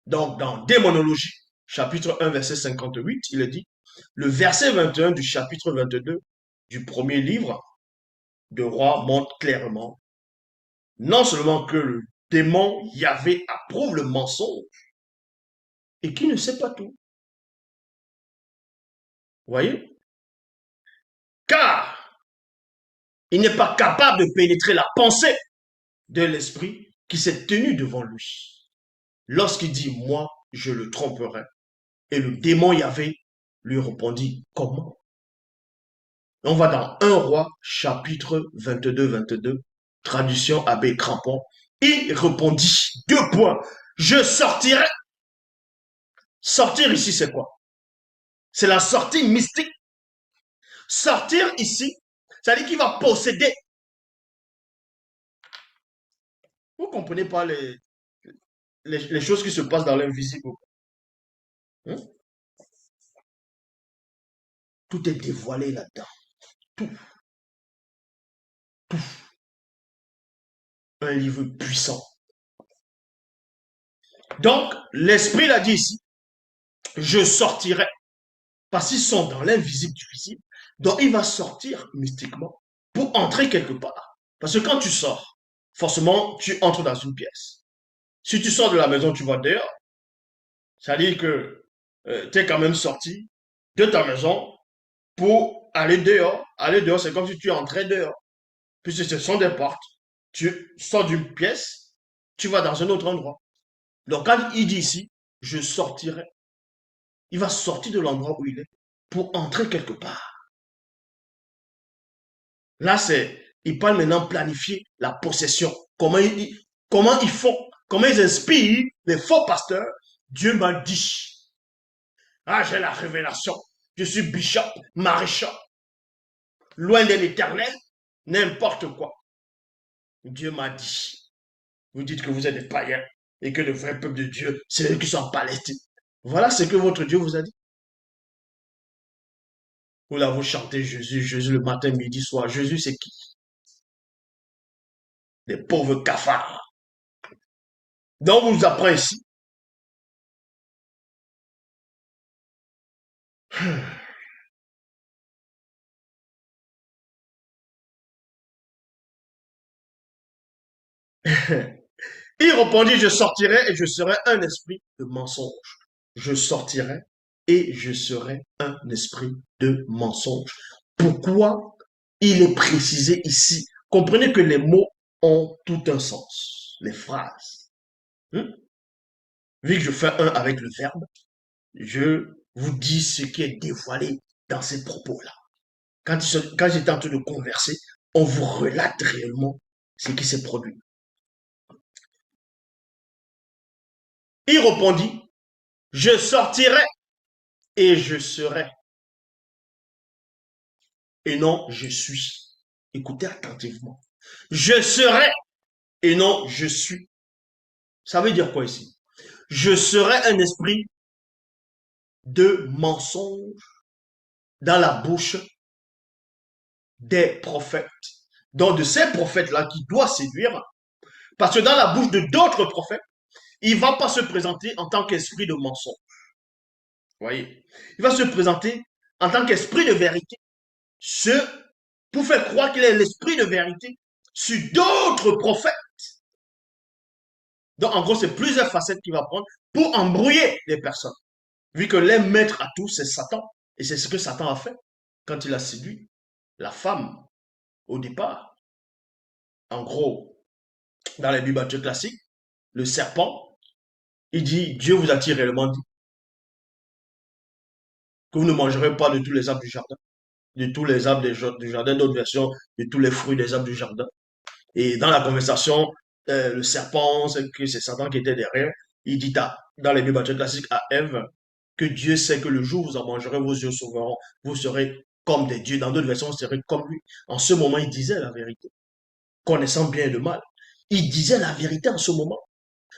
Donc, dans Démonologie, chapitre 1, verset 58, il est dit, le verset 21 du chapitre 22 du premier livre de Roi montre clairement, non seulement que le démon Yahvé approuve le mensonge et qu'il ne sait pas tout. Vous voyez? Car il n'est pas capable de pénétrer la pensée de l'esprit qui s'est tenu devant lui. Lorsqu'il dit, moi, je le tromperai. Et le démon Yahvé lui répondit, comment? On va dans 1 Roi, chapitre 22, traduction Abbé Crampon. Il répondit, deux points, je sortirai. Sortir ici, c'est quoi? C'est la sortie mystique. Sortir ici, ça dit qu'il va posséder. Vous ne comprenez pas les choses qui se passent dans l'invisible. Hein? Tout est dévoilé là-dedans. Tout, tout. Un livre puissant. Donc, l'esprit l'a dit ici, je sortirai. Parce qu'ils sont dans l'invisible du visible. Donc, il va sortir mystiquement pour entrer quelque part. Parce que quand tu sors, forcément, tu entres dans une pièce. Si tu sors de la maison, tu vas dehors. Ça veut dire que tu es quand même sorti de ta maison pour aller dehors. Aller dehors, c'est comme si tu entrais dehors. Puisque ce sont des portes. Tu sors d'une pièce, tu vas dans un autre endroit. Donc, quand il dit ici, je sortirai, il va sortir de l'endroit où il est pour entrer quelque part. Là, il parle maintenant planifier la possession. Comment ils font, comment ils inspirent les faux pasteurs. Dieu m'a dit. Ah, j'ai la révélation. Je suis bishop, maréchal. Loin de l'éternel, n'importe quoi. Dieu m'a dit. Vous dites que vous êtes des païens et que le vrai peuple de Dieu, c'est eux qui sont en Palestine. Voilà ce que votre Dieu vous a dit. Vous l'avez chanté Jésus, Jésus le matin, midi, soir. Jésus, c'est qui? Les pauvres cafards. Donc, on nous apprend ici. Il répondit, je sortirai et je serai un esprit de mensonge. Je sortirai et je serai un esprit de mensonge. Pourquoi il est précisé ici? Comprenez que les mots ont tout un sens, les phrases. Hmm? Vu que je fais un avec le verbe, je vous dis ce qui est dévoilé dans ces propos-là. Quand j'étais en train de converser, on vous relate réellement ce qui s'est produit. Il répondit, je sortirai et je serai, et non je suis. Écoutez attentivement. Je serai et non je suis. Ça veut dire quoi ici? Je serai un esprit de mensonge dans la bouche des prophètes. Donc de ces prophètes-là qui doivent séduire, parce que dans la bouche de d'autres prophètes, il ne va pas se présenter en tant qu'esprit de mensonge. Vous voyez? Il va se présenter en tant qu'esprit de vérité. Ce, pour faire croire qu'il est l'esprit de vérité sur d'autres prophètes. Donc, en gros, c'est plusieurs facettes qu'il va prendre pour embrouiller les personnes. Vu que les maîtres à tous, c'est Satan. Et c'est ce que Satan a fait quand il a séduit la femme au départ. En gros, dans les Bibles classiques, le serpent, il dit, Dieu vous a-t-il réellement dit que vous ne mangerez pas de tous les arbres du jardin, de tous les arbres du jardin, d'autres versions, de tous les fruits des arbres du jardin. Et dans la conversation, le serpent, c'est que c'est Satan qui était derrière, il dit dans les Bibles classiques à Ève que Dieu sait que le jour où vous en mangerez, vos yeux s'ouvriront, vous serez comme des dieux. Dans d'autres versions, vous serez comme lui. En ce moment, il disait la vérité, connaissant bien le mal. Il disait la vérité en ce moment.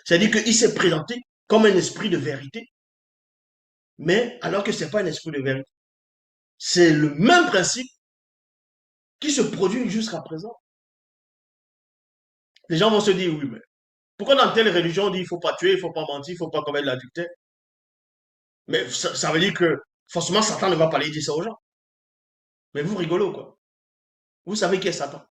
C'est-à-dire qu'il s'est présenté comme un esprit de vérité, mais alors que ce n'est pas un esprit de vérité. C'est le même principe qui se produit jusqu'à présent. Les gens vont se dire, oui, mais Pourquoi dans telle religion on dit il ne faut pas tuer, il ne faut pas mentir, il ne faut pas commettre l'adultère? Mais ça veut dire que forcément Satan ne va pas aller dire ça aux gens. Mais vous rigolez quoi? Vous savez qui est Satan?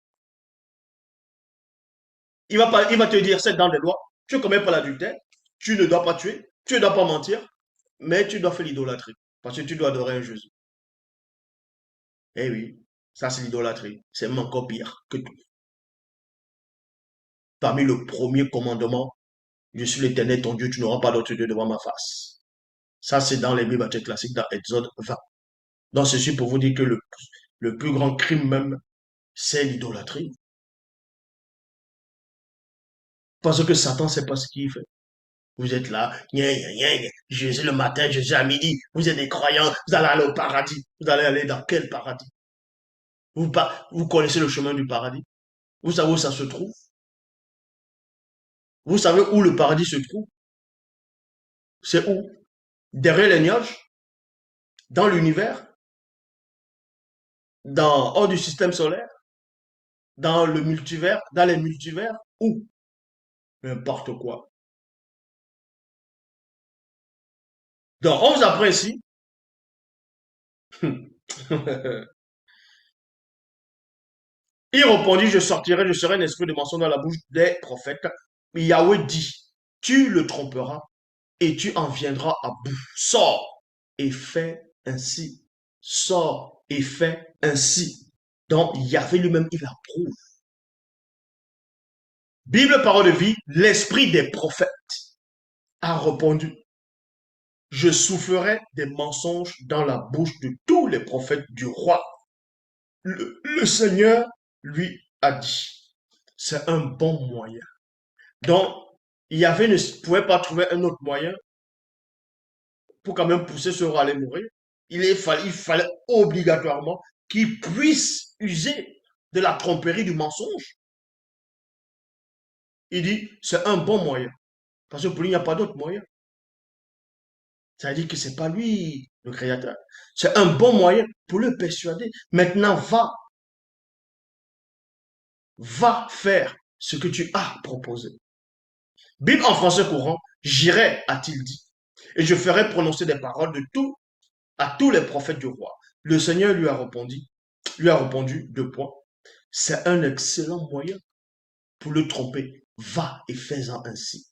Il va te dire, c'est dans les lois, tu ne commets pas l'adultère, tu ne dois pas tuer, tu ne dois pas mentir, mais tu dois faire l'idolâtrie. Parce que tu dois adorer un Jésus. Eh oui, ça c'est l'idolâtrie. C'est même encore pire que tout. Parmi le premier commandement, je suis l'Éternel ton Dieu, tu n'auras pas d'autre Dieu devant ma face. Ça c'est dans les Bibles classiques, dans Exode 20. Donc ceci pour vous dire que le plus grand crime même, c'est l'idolâtrie. Parce que Satan ne sait pas ce qu'il fait. Vous êtes là, Jésus le matin, Jésus à midi, vous êtes des croyants, vous allez aller au paradis. Vous allez aller dans quel paradis? Vous connaissez le chemin du paradis? Vous savez où ça se trouve? Vous savez où le paradis se trouve? C'est où? Derrière les nuages? Dans l'univers? Hors du système solaire? Dans le multivers? Dans les multivers? Où? N'importe quoi. Donc, on vous apprend ici. Il répondit, je sortirai, je serai un esprit de mensonge dans la bouche des prophètes. Yahweh dit, tu le tromperas et tu en viendras à bout. Sors et fais ainsi. Sors et fais ainsi. Donc, Yahweh lui-même, il approuve. Bible, parole de vie, l'esprit des prophètes a répondu, je soufflerai des mensonges dans la bouche de tous les prophètes du roi. Le Seigneur lui a dit, c'est un bon moyen. Donc, Yahvé ne pouvait pas trouver un autre moyen pour quand même pousser ce roi à aller mourir. Il fallait obligatoirement qu'il puisse user de la tromperie, du mensonge. Il dit, c'est un bon moyen. Parce que pour lui, il n'y a pas d'autre moyen. Ça veut dire que ce n'est pas lui le créateur. C'est un bon moyen pour le persuader. Maintenant, va faire ce que tu as proposé. Bible en français courant, j'irai, a-t-il dit, et je ferai prononcer des paroles à tous les prophètes du roi. Le Seigneur lui a répondu, deux points. C'est un excellent moyen pour le tromper. Va et fais-en ainsi.